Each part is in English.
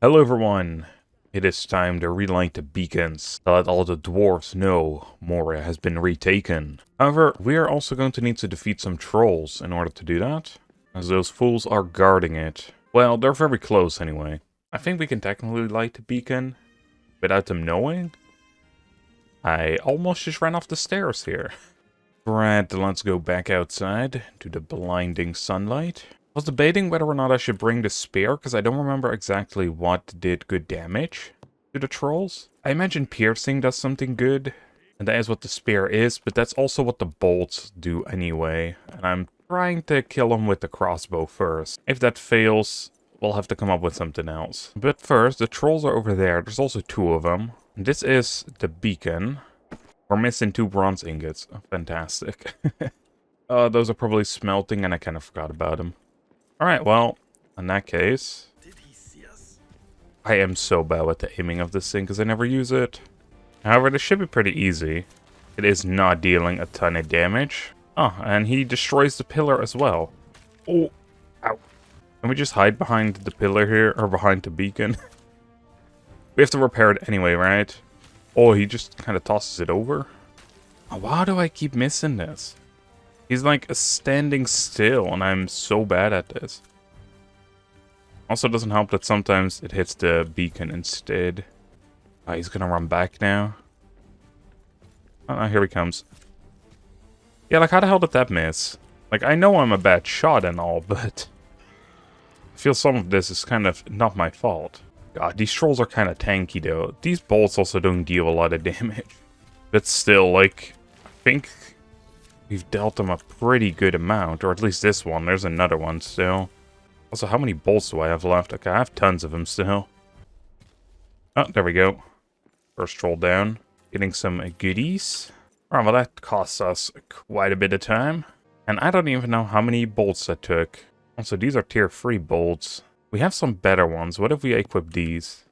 Hello everyone, it is time to relight the beacons to let all the dwarves know Moria has been retaken. However, we are also going to need to defeat some trolls in order to do that, as those fools are guarding it. Well, they're very close anyway. I think we can technically light the beacon without them knowing. I almost just ran off the stairs here. Right, let's go back outside to the blinding sunlight. I was debating whether or not I should bring the spear, because I don't remember exactly what did good damage to the trolls. I imagine piercing does something good, and that is what the spear is, but that's also what the bolts do anyway. And I'm trying to kill them with the crossbow first. If that fails, we'll have to come up with something else. But first, the trolls are over there. There's also two of them. This is the beacon. We're missing 2 bronze ingots. Oh, fantastic. Those are probably smelting, and I kind of forgot about them. Alright, well, in that case, I am so bad with the aiming of this thing because I never use it. However, this should be pretty easy. It is not dealing a ton of damage. Oh, and he destroys the pillar as well. Oh, ow. Can we just hide behind the pillar here, or behind the beacon? We have to repair it anyway, right? Oh, he just kind of tosses it over. Oh, why do I keep missing this? He's like standing still, and I'm so bad at this. Also, it doesn't help that sometimes it hits the beacon instead. Oh, he's gonna run back now. Oh, here he comes. Yeah, like, how the hell did that miss? Like, I know I'm a bad shot and all, but I feel some of this is kind of not my fault. God, these trolls are kind of tanky, though. These bolts also don't deal a lot of damage. But still, like, I think we've dealt them a pretty good amount, or at least this one. There's another one still. Also, how many bolts do I have left? Okay, I have tons of them still. Oh, there we go. First troll down. Getting some goodies. Alright, well that costs us quite a bit of time. And I don't even know how many bolts that took. Also, these are tier 3 bolts. We have some better ones. What if we equip these?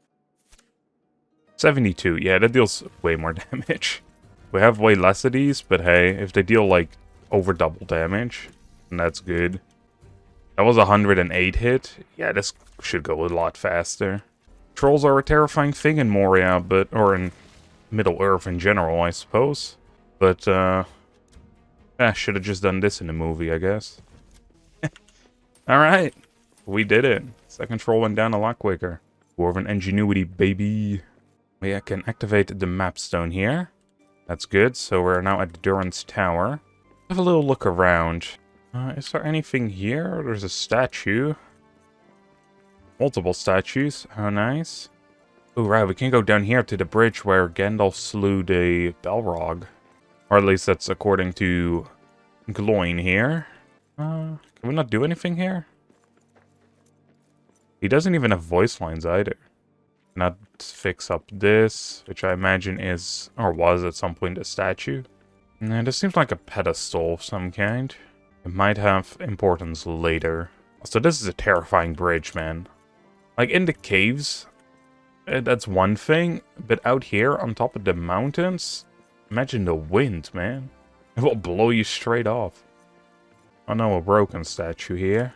72. Yeah, that deals way more damage. We have way less of these, but hey, if they deal like over double damage, then that's good. That was a 108 hit. Yeah, this should go a lot faster. Trolls are a terrifying thing in Moria, or in Middle-earth in general, I suppose. But, should have just done this in the movie, I guess. Alright, we did it. Second troll went down a lot quicker. Dwarven ingenuity, baby. We can activate the map stone here. That's good, so we're now at Durin's tower. Have a little look around. Is there anything here? There's a statue. Multiple statues. How nice. Oh, right, we can go down here to the bridge where Gandalf slew the Balrog. Or at least that's according to Gloin here. Can we not do anything here? He doesn't even have voice lines either. Not fix up this, which I imagine is, or was at some point, a statue. And this seems like a pedestal of some kind. It might have importance later. So this is a terrifying bridge, man. Like, in the caves, that's one thing. But out here, on top of the mountains, imagine the wind, man. It will blow you straight off. Oh no, a broken statue here.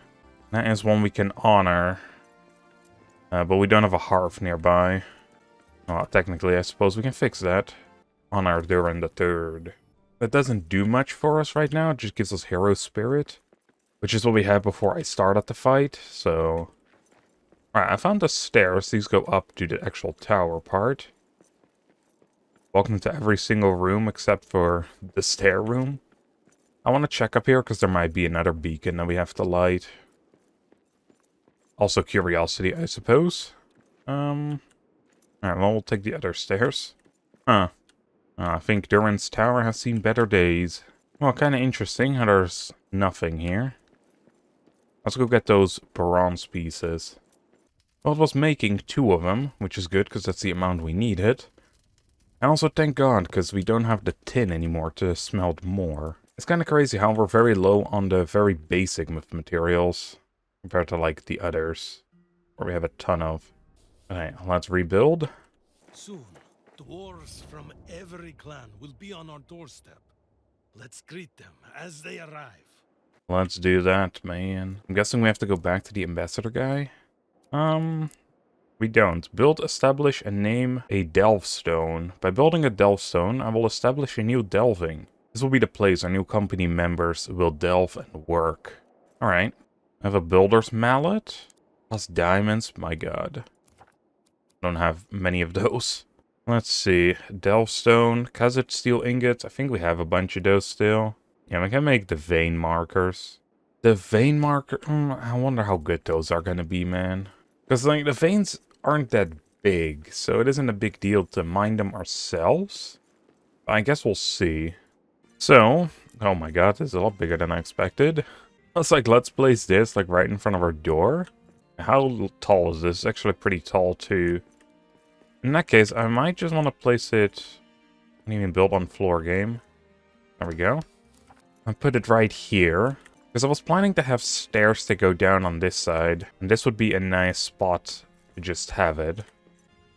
That is one we can honor. But we don't have a hearth nearby. Well, technically, I suppose we can fix that. Honor Durin the Third. That doesn't do much for us right now. It just gives us hero spirit. Which is what we had before I started the fight, so... Alright, I found the stairs. These go up to the actual tower part. Welcome to every single room except for the stair room. I want to check up here because there might be another beacon that we have to light. Also curiosity, I suppose. Alright, well, we'll take the other stairs. Huh. I think Durin's tower has seen better days. Well, kind of interesting how there's nothing here. Let's go get those bronze pieces. Well, it was making 2 of them, which is good because that's the amount we needed. And also thank God, because we don't have the tin anymore to smelt more. It's kind of crazy how we're very low on the very basic materials compared to, like, the others, where we have a ton of. Alright, let's rebuild. Soon, dwarves from every clan will be on our doorstep. Let's greet them as they arrive. Let's do that, man. I'm guessing we have to go back to the ambassador guy. We don't. Build, establish, and name a delvestone. By building a delvestone, I will establish a new delving. This will be the place our new company members will delve and work. Alright. I have a builder's mallet. Plus diamonds, my god. Don't have many of those. Let's see. Delvestone, Kazit steel ingots. I think we have a bunch of those still. Yeah, we can make the vein markers. The vein marker, I wonder how good those are gonna be, man. Because, like, the veins aren't that big, so it isn't a big deal to mine them ourselves. I guess we'll see. So, oh my god, this is a lot bigger than I expected. I was like, let's place this, like, right in front of our door. How tall is this? It's actually pretty tall, too. In that case, I might just want to place it... I didn't even build on floor game. There we go. I put it right here. Because I was planning to have stairs to go down on this side. And this would be a nice spot to just have it.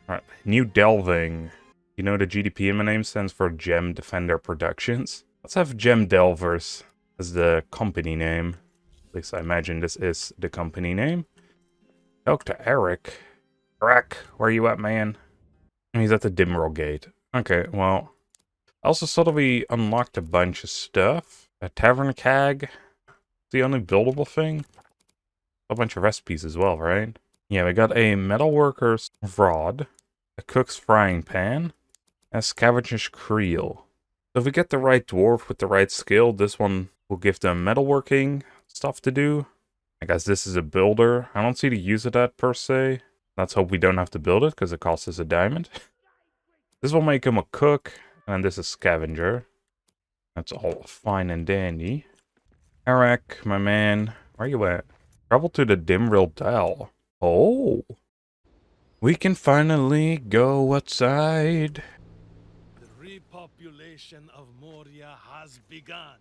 Alright, new delving. You know the GDP in my name stands for Gem Defender Productions. Let's have Gem Delvers as the company name. At least I imagine this is the company name. Talk to Eric. Eric, where you at, man? He's at the Dimmerl Gate. Okay, well. I also saw that we unlocked a bunch of stuff. A Tavern Keg. The only buildable thing. A bunch of recipes as well, right? Yeah, we got a metalworker's rod. A cook's frying pan. A scavenger's creel. So if we get the right dwarf with the right skill, this one will give them metalworking stuff to do. I guess this is a builder. I don't see the use of that per se. Let's hope we don't have to build it, because it costs us a diamond. This will make him a cook, and this is scavenger. That's all fine and dandy. Eric, my man, where you at? Travel to the Dimril Dell. Oh! We can finally go outside. The repopulation of Moria has begun.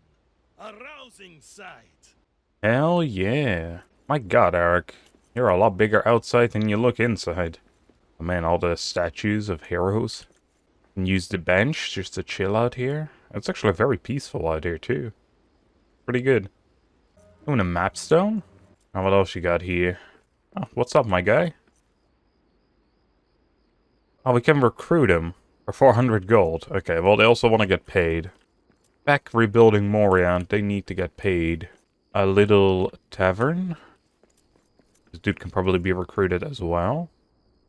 A rousing sight. Hell yeah. My god, Eric. You're a lot bigger outside than you look inside. Oh man, all the statues of heroes. And use the bench just to chill out here. It's actually very peaceful out here too. Pretty good. Oh, and a map stone? Oh, what else you got here? Oh, what's up, my guy? Oh, we can recruit him for 400 gold. Okay, well, they also want to get paid. Back rebuilding Moria, they need to get paid. A little tavern? This dude can probably be recruited as well.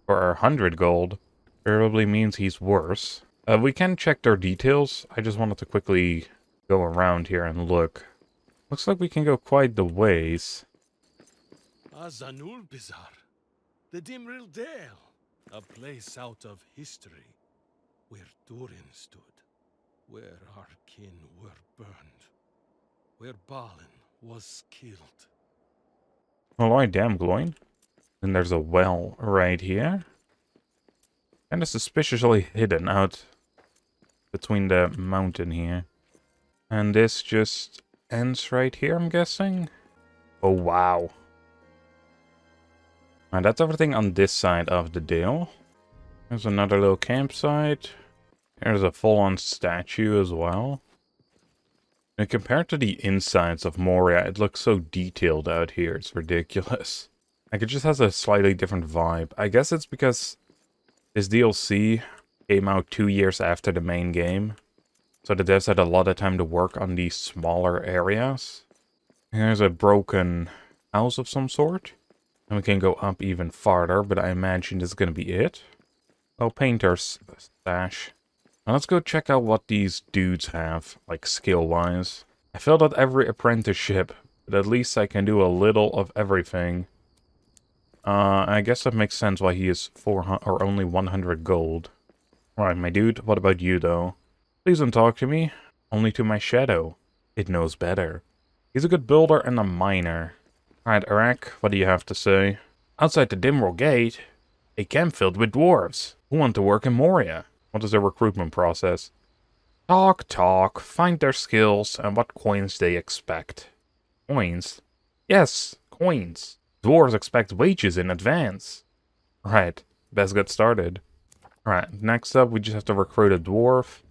For 100 gold. Probably means he's worse. We can check their details. I just wanted to quickly go around here and look. Looks like we can go quite the ways. Azanul Bizarre. The Dimril Dale. A place out of history. Where Durin stood. Where our kin were burned. Where Balin was killed. Alright, damn gloin. Then there's a well right here. Kinda suspiciously hidden out between the mountain here. And this just ends right here, I'm guessing? Oh, wow. And that's everything on this side of the deal. There's another little campsite. There's a full-on statue as well. And compared to the insides of Moria, it looks so detailed out here. It's ridiculous. Like, it just has a slightly different vibe. I guess it's because this DLC came out 2 years after the main game. So the devs had a lot of time to work on these smaller areas. Here's a broken house of some sort. And we can go up even farther, but I imagine this is going to be it. Oh, painter's stash. Now let's go check out what these dudes have, like skill-wise. I failed at every apprenticeship, but at least I can do a little of everything. I guess that makes sense why he is 400 or only 100 gold. Alright, my dude, what about you though? Please don't talk to me, only to my shadow. It knows better. He's a good builder and a miner. Alright, Arak, what do you have to say? Outside the Dimril Gate, a camp filled with dwarves who want to work in Moria. What is their recruitment process? Talk, find their skills and what coins they expect. Coins? Yes, coins. Dwarves expect wages in advance. Right, best get started. Alright, next up we just have to recruit a dwarf.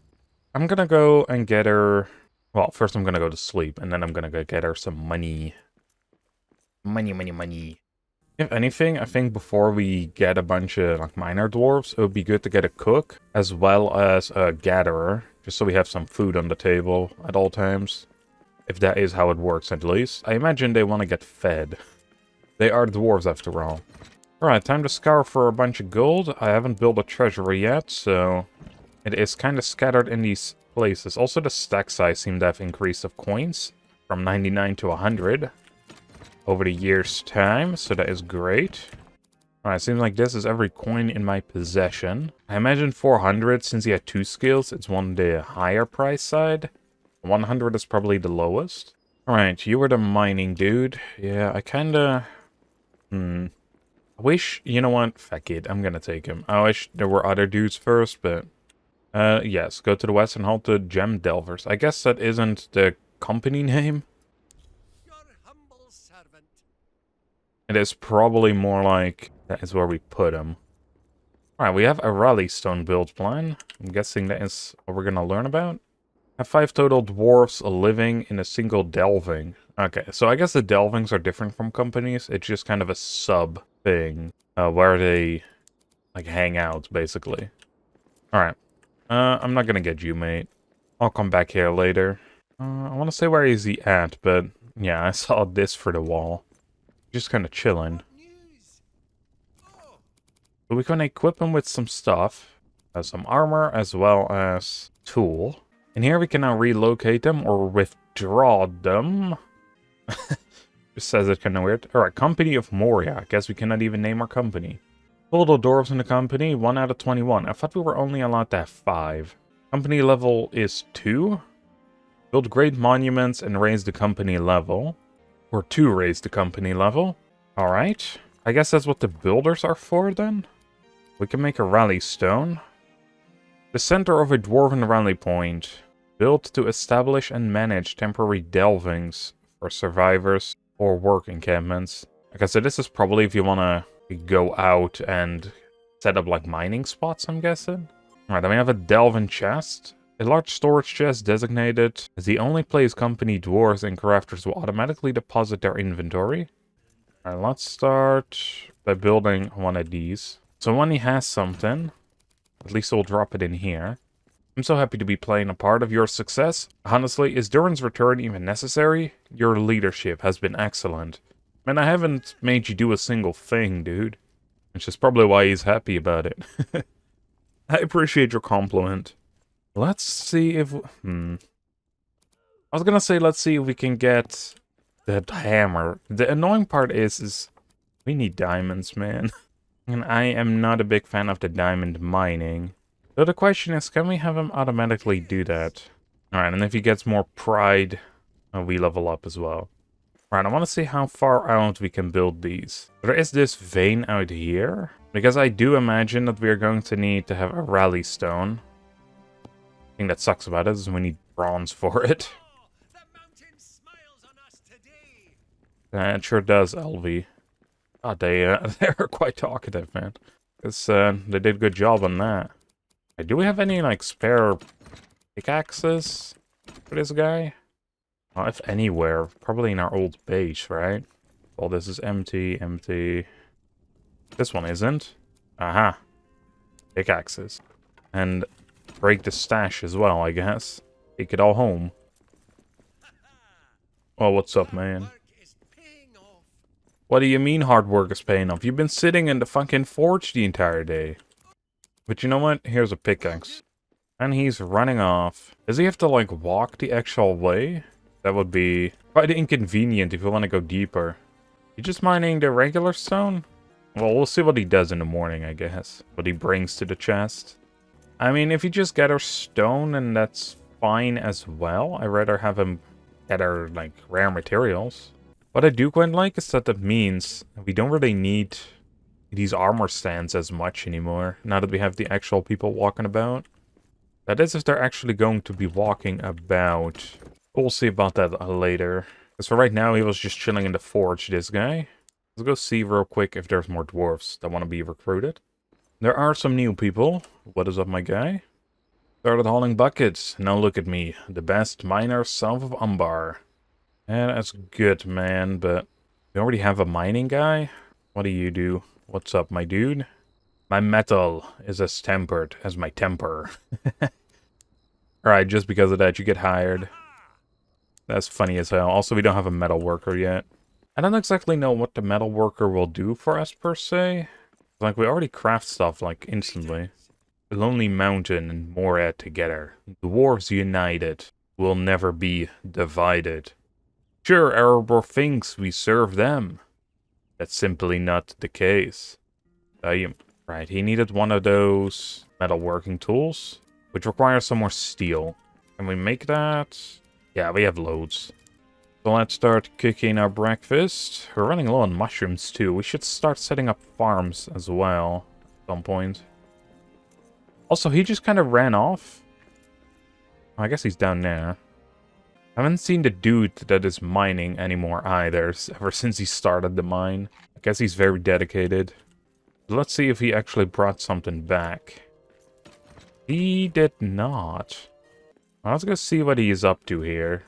I'm gonna go and get her... Well, first I'm gonna go to sleep, and then I'm gonna go get her some money. Money. If anything, I think before we get a bunch of like miner dwarves, it would be good to get a cook as well as a gatherer, just so we have some food on the table at all times. If that is how it works, at least. I imagine they want to get fed. They are dwarves after all. Alright, time to scour for a bunch of gold. I haven't built a treasury yet, so it is kind of scattered in these places. Also, the stack size seemed to have increased of coins from 99 to 100 over the year's time, so that is great. Alright, seems like this is every coin in my possession. I imagine 400, since he had 2 skills, it's on the higher price side. 100 is probably the lowest. Alright, you were the mining dude. Yeah, I kinda... I wish... You know what? Fuck it, I'm gonna take him. I wish there were other dudes first, but... yes, go to the west and halt the Gem Delvers. I guess that isn't the company name. It is probably more like that is where we put him. Alright, we have a rally stone build plan. I'm guessing that is what we're gonna learn about. I have 5 total dwarves living in a single delving. Okay, so I guess the delvings are different from companies. It's just kind of a sub thing where they like hang out, basically. Alright, I'm not gonna get you, mate. I'll come back here later. I want to say where is he at, but yeah, I saw this for the wall. Just kind of chilling. So we can equip him with some stuff. Some armor as well as tool. And here we can now relocate them or withdraw them. Just says it kind of weird. Alright, Company of Moria. I guess we cannot even name our company. Total dwarves in the company, 1 out of 21. I thought we were only allowed to have 5. Company level is 2. Build great monuments and raise the company level. Or 2 raise the company level. Alright. I guess that's what the builders are for then. We can make a rally stone. The center of a dwarven rally point. Built to establish and manage temporary delvings for survivors or work encampments. Okay, so this is probably if you want to go out and set up like mining spots, I'm guessing. Alright, then we have a delving chest. A large storage chest designated as the only place company dwarves and crafters will automatically deposit their inventory. Alright, let's start by building one of these. So when he has something, at least we'll drop it in here. I'm so happy to be playing a part of your success. Honestly, is Durin's return even necessary? Your leadership has been excellent. Man, I haven't made you do a single thing, dude. Which is probably why he's happy about it. I appreciate your compliment. Let's see if... I was gonna say, let's see if we can get that hammer. The annoying part is we need diamonds, man. And I am not a big fan of the diamond mining. So the question is, can we have him automatically do that? Alright, and if he gets more pride, we level up as well. Alright, I want to see how far out we can build these. There is this vein out here. Because I do imagine that we're going to need to have a rally stone. The thing that sucks about it is we need bronze for it. It sure does, LV. God, they're quite talkative, man. They did a good job on that. Do we have any, like, spare pickaxes for this guy? Well, if anywhere, probably in our old base, right? Well, this is empty, empty. This one isn't. Aha. Pickaxes. And break the stash as well, I guess. Take it all home. Oh, what's up, man? What do you mean hard work is paying off? You've been sitting in the fucking forge the entire day. But you know what? Here's a pickaxe. And he's running off. Does he have to, like, walk the actual way? That would be quite inconvenient if you want to go deeper. You just mining the regular stone? Well, we'll see what he does in the morning, I guess. What he brings to the chest. I mean, if he just gathers stone, then that's fine as well. I'd rather have him gather, like, rare materials. What I do quite like is that means we don't really need these armor stands as much anymore, now that we have the actual people walking about. That is if they're actually going to be walking about. We'll see about that later. Because for right now, he was just chilling in the forge, this guy. Let's go see real quick if there's more dwarves that want to be recruited. There are some new people. What is up, my guy? Started hauling buckets. Now look at me, the best miner south of Umbar. Yeah, that's good, man, but we already have a mining guy. What do you do? What's up, my dude? My metal is as tempered as my temper. Alright, just because of that, you get hired. That's funny as hell. Also, we don't have a metal worker yet. I don't exactly know what the metal worker will do for us, per se. Like, we already craft stuff, like, instantly. The Lonely Mountain and Moria together. Dwarves united will never be divided. Sure, Erebor thinks we serve them. That's simply not the case. Right, he needed one of those metalworking tools, which requires some more steel. Can we make that? Yeah, we have loads. So let's start cooking our breakfast. We're running low on mushrooms too. We should start setting up farms as well at some point. Also, he just kind of ran off. I guess he's down there. I haven't seen the dude that is mining anymore either, ever since he started the mine. I guess he's very dedicated. Let's see if he actually brought something back. He did not. Well, let's go see what he is up to here.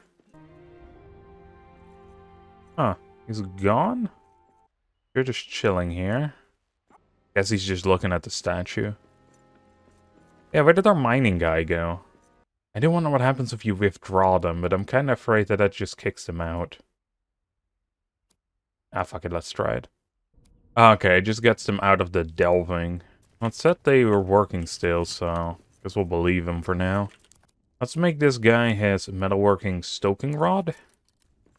Huh, he's gone? You're just chilling here. Guess he's just looking at the statue. Yeah, where did our mining guy go? I do wonder what happens if you withdraw them, but I'm kind of afraid that just kicks them out. Ah, fuck it, let's try it. Okay, it just gets them out of the delving. Well, it said they were working still, so I guess we'll believe him for now. Let's make this guy his metalworking stoking rod.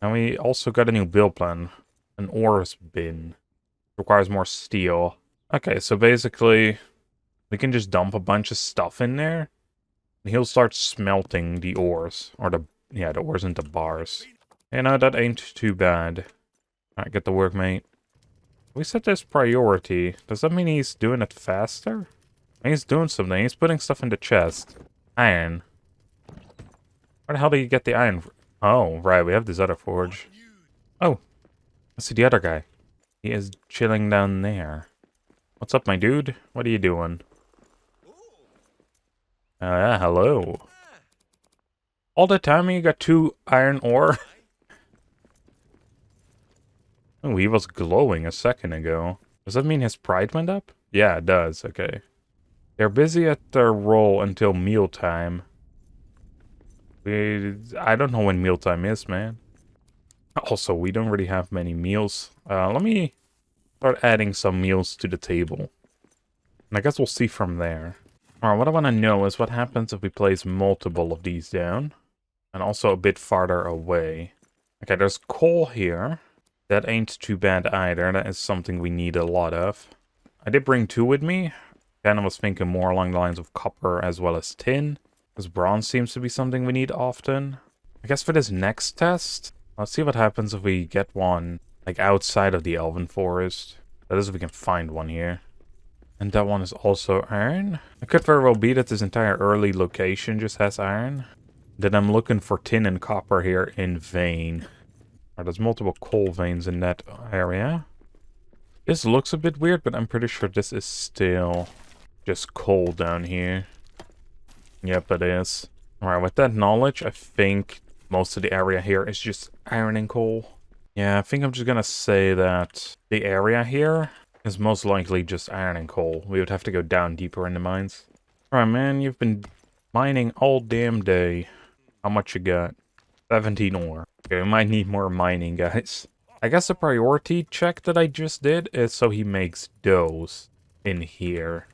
And we also got a new build plan. An ores bin. Requires more steel. Okay, so basically, we can just dump a bunch of stuff in there. And he'll start smelting the ores. Or the ores into bars. You know, that ain't too bad. Alright, get to work, mate. We set this priority. Does that mean he's doing it faster? He's doing something. He's putting stuff in the chest. Iron. Where the hell do you get the iron? Oh, right. We have this other forge. Oh. Let's see the other guy. He is chilling down there. What's up, my dude? What are you doing? Hello. All the time you got 2 iron ore? Oh, he was glowing a second ago. Does that mean his pride went up? Yeah, it does. Okay. They're busy at their role until mealtime. I don't know when mealtime is, man. Also, we don't really have many meals. Let me start adding some meals to the table. And I guess we'll see from there. Alright, what I want to know is what happens if we place multiple of these down. And also a bit farther away. Okay, there's coal here. That ain't too bad either. That is something we need a lot of. I did bring 2 with me. Kind of was thinking more along the lines of copper as well as tin. Because bronze seems to be something we need often. I guess for this next test, let's see what happens if we get one, like, outside of the Elven Forest. That is if we can find one here. And that one is also iron. It could very well be that this entire early location just has iron. Then I'm looking for tin and copper here in vain. There's multiple coal veins in that area. This looks a bit weird, but I'm pretty sure this is still just coal down here. Yep, it is. Alright, with that knowledge, I think most of the area here is just iron and coal. Yeah, I think I'm just gonna say that the area here is most likely just iron and coal. We would have to go down deeper in the mines. Alright, man, you've been mining all damn day. How much you got? 17 ore. Okay, we might need more mining, guys. I guess the priority check that I just did is so he makes doughs in here.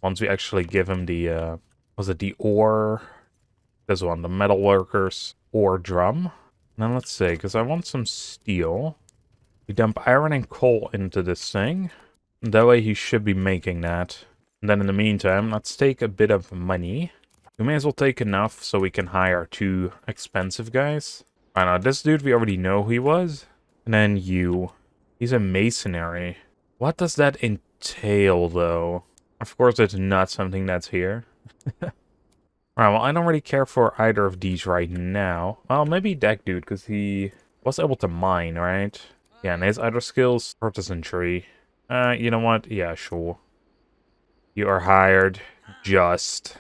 Once we actually give him the, was it the ore? This one, the metalworkers ore drum. Now let's see, because I want some steel. We dump iron and coal into this thing. That way he should be making that. And then in the meantime, let's take a bit of money. We may as well take enough so we can hire 2 expensive guys. I know, this dude we already know who he was. And then you. He's a masonry. What does that entail, though? Of course, it's not something that's here. Alright, well, I don't really care for either of these right now. Well, maybe that dude, because he was able to mine, right? Yeah, and his other skills, artisanry. You know what? Yeah, sure. You are hired. Just.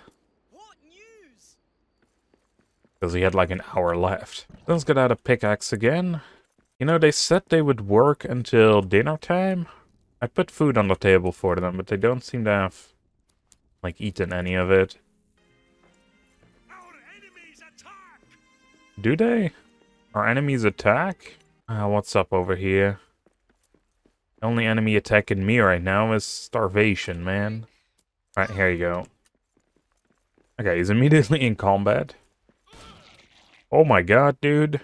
Because he had like an hour left. Let's get out a pickaxe again. You know, they said they would work until dinner time. I put food on the table for them, but they don't seem to have, like, eaten any of it. Our enemies attack! Do they? Our enemies attack? What's up over here? The only enemy attacking me right now is starvation, man. Alright, here you go. Okay, he's immediately in combat. Oh my god, dude.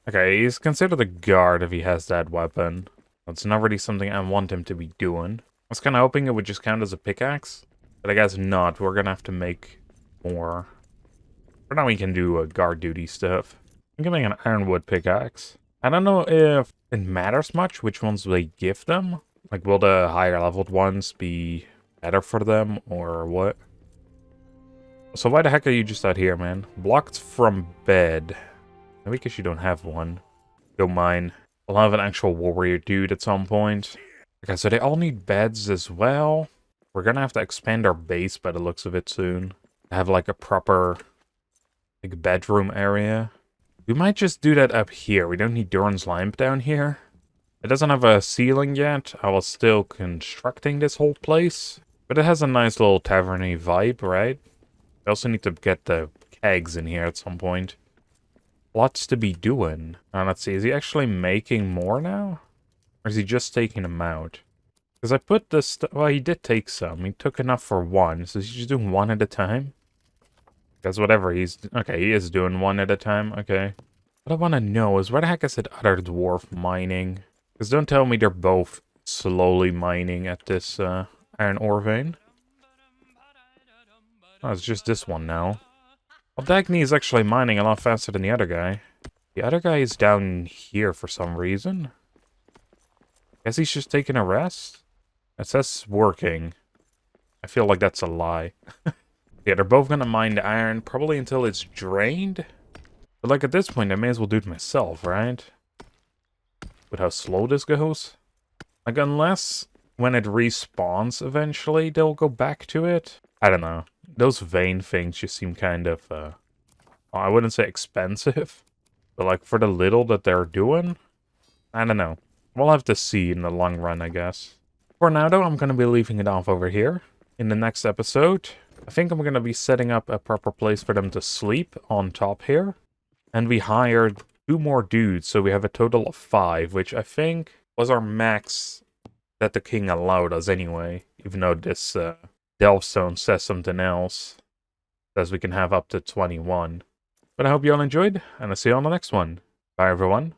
Okay, he's considered a guard if he has that weapon. That's not really something I want him to be doing. I was kind of hoping it would just count as a pickaxe. But I guess not. We're gonna have to make more. For now we can do guard duty stuff. I'm getting an ironwood pickaxe. I don't know if it matters much which ones they give them. Like, will the higher leveled ones be better for them, or what? So why the heck are you just out here, man? Blocked from bed. Maybe because you don't have one. Don't mind. We'll have an actual warrior dude at some point. Okay, so they all need beds as well. We're gonna have to expand our base by the looks of it soon. Have like a proper like bedroom area. We might just do that up here. We don't need Durin's lamp down here. It doesn't have a ceiling yet. I was still constructing this whole place. But it has a nice little tavern-y vibe, right? We also need to get the kegs in here at some point. Lots to be doing. Let's see, is he actually making more now? Or is he just taking them out? Because I put this... Well, he did take some. He took enough for one. So he's just doing one at a time? Because whatever he's... Okay, he is doing one at a time. Okay. What I want to know is where the heck is that other dwarf mining? Because don't tell me they're both slowly mining at this iron ore vein. Oh, it's just this one now. Well, Dagny is actually mining a lot faster than the other guy. The other guy is down here for some reason. Guess he's just taking a rest? It says working. I feel like that's a lie. Yeah, they're both gonna mine the iron, probably until it's drained. But like at this point, I may as well do it myself, right? With how slow this goes. Like unless when it respawns eventually, they'll go back to it. I don't know. Those vein things just seem kind of, well, I wouldn't say expensive. But like for the little that they're doing, I don't know. We'll have to see in the long run, I guess. For now, though, I'm going to be leaving it off over here. In the next episode, I think I'm going to be setting up a proper place for them to sleep on top here. And we hired 2 more dudes, so we have a total of 5, which I think was our max that the king allowed us anyway. Even though this Delvestone says something else. Says we can have up to 21. But I hope you all enjoyed, and I'll see you on the next one. Bye, everyone.